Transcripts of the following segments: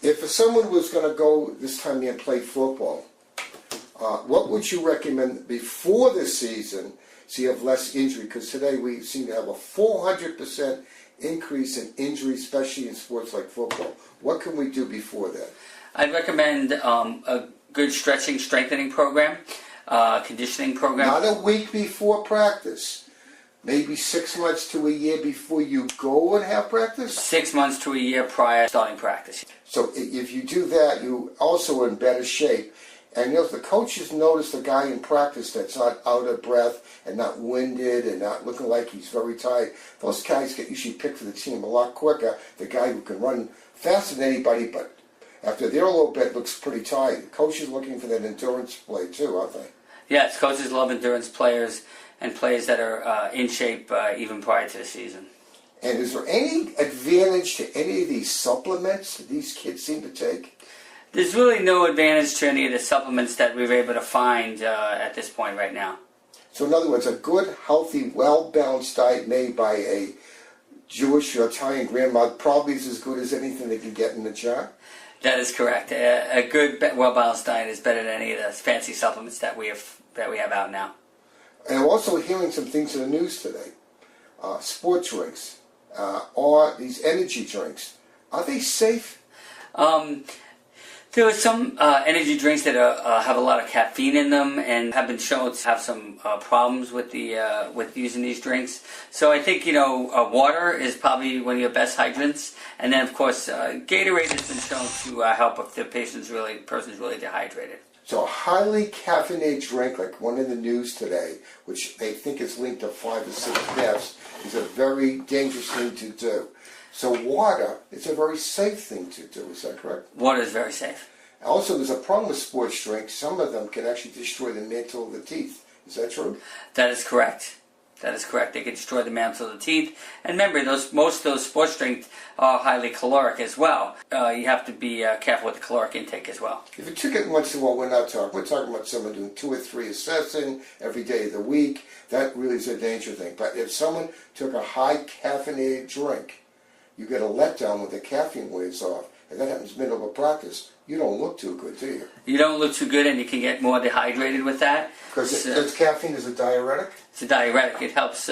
If someone was going to go this time of year and play football, what would you recommend before the season so you have less injury? Because today we seem to have a 400% increase in injuries, especially in sports like football. What can we do before that? I'd recommend a good stretching, strengthening program, conditioning program. Not a week before practice. Maybe 6 months to a year before you go and have practice? 6 months to a year prior to starting practice. So if you do that, you also are in better shape. And if the coaches notice the guy in practice that's not out of breath and not winded and not looking like he's very tired, those guys get usually picked for the team a lot quicker. The guy who can run faster than anybody, but after they're a little bit looks pretty tired. The coach is looking for that endurance play too, aren't they? Yes, coaches love endurance players and players that are in shape even prior to the season. And is there any advantage to any of these supplements that these kids seem to take? There's really no advantage to any of the supplements that we were able to find at this point right now. So in other words, a good, healthy, well-balanced diet made by a Jewish or Italian grandmother probably is as good as anything they can get in the jar? That is correct. A good, well-balanced diet is better than any of the fancy supplements that we have out now. And I'm also hearing some things in the news today. Sports drinks, or these energy drinks. Are they safe? There are some energy drinks that have a lot of caffeine in them and have been shown to have some problems with using these drinks. So I think water is probably one of your best hydrants, and then of course Gatorade has been shown to help if the person's really dehydrated. So a highly caffeinated drink like one in the news today, which they think is linked to 5 to 6 deaths, is a very dangerous thing to do. So water is a very safe thing to do, is that correct? Water is very safe. Also, there's a problem with sports drinks. Some of them can actually destroy the mantle of the teeth. Is that true? That is correct. That is correct. They can destroy the mantle of the teeth. And remember, most of those sports drinks are highly caloric as well. You have to be careful with the caloric intake as well. If you took it once in a while, we're talking about someone doing 2 or 3 assessing every day of the week. That really is a danger thing. But if someone took a high caffeinated drink, you get a letdown when the caffeine wears off. And that happens middle of a practice. You don't look too good, do you? You don't look too good, and you can get more dehydrated with that. Because caffeine is a diuretic? It's a diuretic. It helps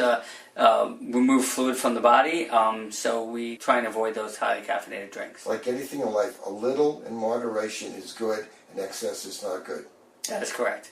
remove fluid from the body, so we try and avoid those highly caffeinated drinks. Like anything in life, a little in moderation is good, and excess is not good. That is correct.